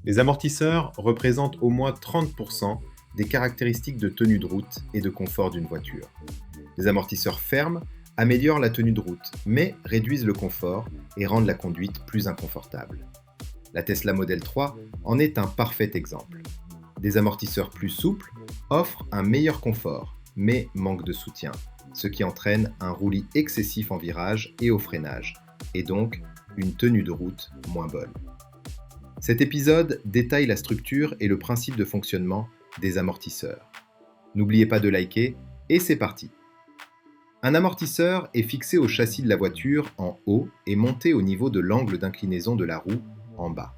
Les amortisseurs représentent au moins 30% des caractéristiques de tenue de route et de confort d'une voiture. Les amortisseurs fermes améliorent la tenue de route, mais réduisent le confort et rendent la conduite plus inconfortable. La Tesla Model 3 en est un parfait exemple. Des amortisseurs plus souples offrent un meilleur confort, mais manquent de soutien, ce qui entraîne un roulis excessif en virage et au freinage, et donc une tenue de route moins bonne. Cet épisode détaille la structure et le principe de fonctionnement des amortisseurs. N'oubliez pas de liker, et c'est parti! Un amortisseur est fixé au châssis de la voiture en haut et monté au niveau de l'angle d'inclinaison de la roue en bas.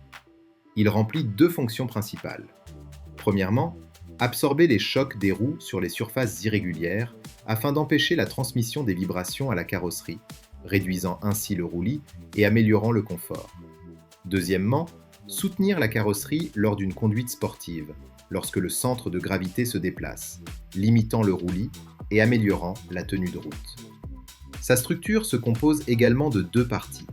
Il remplit deux fonctions principales. Premièrement, absorber les chocs des roues sur les surfaces irrégulières afin d'empêcher la transmission des vibrations à la carrosserie, réduisant ainsi le roulis et améliorant le confort. Deuxièmement, soutenir la carrosserie lors d'une conduite sportive, lorsque le centre de gravité se déplace, limitant le roulis et améliorant la tenue de route. Sa structure se compose également de deux parties.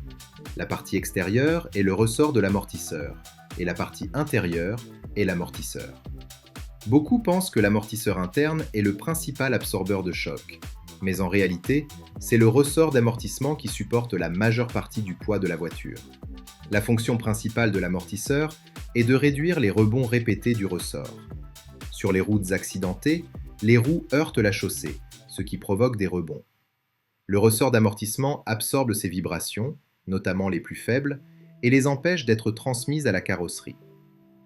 La partie extérieure est le ressort de l'amortisseur, et la partie intérieure est l'amortisseur. Beaucoup pensent que l'amortisseur interne est le principal absorbeur de choc, mais en réalité, c'est le ressort d'amortissement qui supporte la majeure partie du poids de la voiture. La fonction principale de l'amortisseur est de réduire les rebonds répétés du ressort. Sur les routes accidentées, les roues heurtent la chaussée, ce qui provoque des rebonds. Le ressort d'amortissement absorbe ces vibrations, notamment les plus faibles, et les empêche d'être transmises à la carrosserie.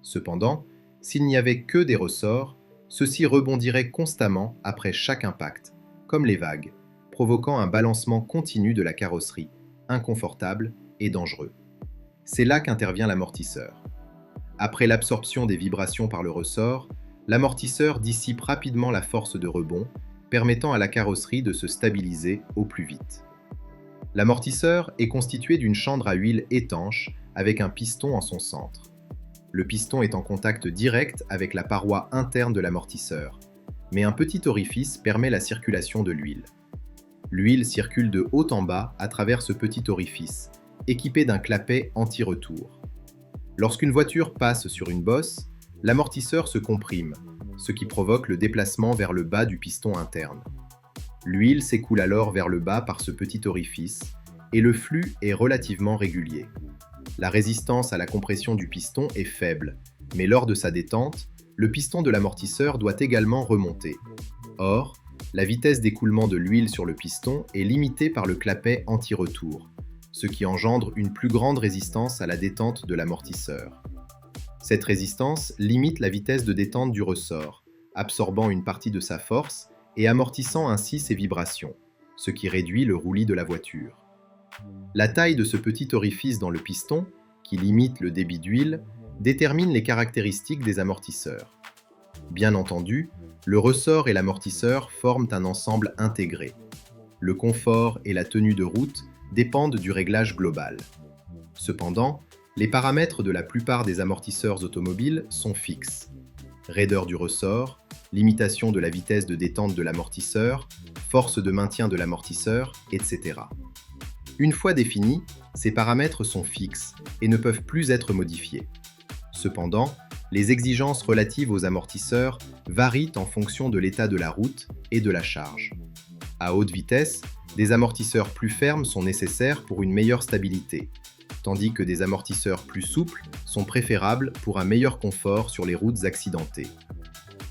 Cependant, s'il n'y avait que des ressorts, ceux-ci rebondiraient constamment après chaque impact, comme les vagues, provoquant un balancement continu de la carrosserie, inconfortable et dangereux. C'est là qu'intervient l'amortisseur. Après l'absorption des vibrations par le ressort, l'amortisseur dissipe rapidement la force de rebond, permettant à la carrosserie de se stabiliser au plus vite. L'amortisseur est constitué d'une chambre à huile étanche avec un piston en son centre. Le piston est en contact direct avec la paroi interne de l'amortisseur, mais un petit orifice permet la circulation de l'huile. L'huile circule de haut en bas à travers ce petit orifice, équipé d'un clapet anti-retour. Lorsqu'une voiture passe sur une bosse, l'amortisseur se comprime, ce qui provoque le déplacement vers le bas du piston interne. L'huile s'écoule alors vers le bas par ce petit orifice, et le flux est relativement régulier. La résistance à la compression du piston est faible, mais lors de sa détente, le piston de l'amortisseur doit également remonter. Or, la vitesse d'écoulement de l'huile sur le piston est limitée par le clapet anti-retour, ce qui engendre une plus grande résistance à la détente de l'amortisseur. Cette résistance limite la vitesse de détente du ressort, absorbant une partie de sa force et amortissant ainsi ses vibrations, ce qui réduit le roulis de la voiture. La taille de ce petit orifice dans le piston, qui limite le débit d'huile, détermine les caractéristiques des amortisseurs. Bien entendu, le ressort et l'amortisseur forment un ensemble intégré. Le confort et la tenue de route dépendent du réglage global. Cependant, les paramètres de la plupart des amortisseurs automobiles sont fixes. Raideur du ressort, limitation de la vitesse de détente de l'amortisseur, force de maintien de l'amortisseur, etc. Une fois définis, ces paramètres sont fixes et ne peuvent plus être modifiés. Cependant, les exigences relatives aux amortisseurs varient en fonction de l'état de la route et de la charge. À haute vitesse, des amortisseurs plus fermes sont nécessaires pour une meilleure stabilité, tandis que des amortisseurs plus souples sont préférables pour un meilleur confort sur les routes accidentées.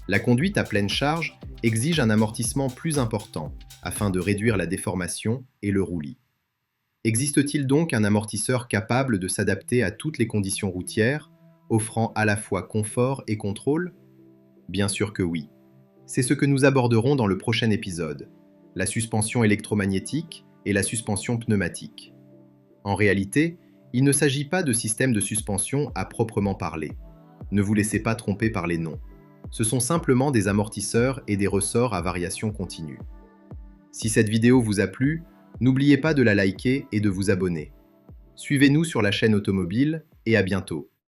La conduite à pleine charge exige un amortissement plus important afin de réduire la déformation et le roulis. Existe-t-il donc un amortisseur capable de s'adapter à toutes les conditions routières, offrant à la fois confort et contrôle? Bien sûr que oui. C'est ce que nous aborderons dans le prochain épisode, la suspension électromagnétique et la suspension pneumatique. En réalité, il ne s'agit pas de système de suspension à proprement parler. Ne vous laissez pas tromper par les noms. Ce sont simplement des amortisseurs et des ressorts à variation continue. Si cette vidéo vous a plu, n'oubliez pas de la liker et de vous abonner. Suivez-nous sur la chaîne automobile et à bientôt.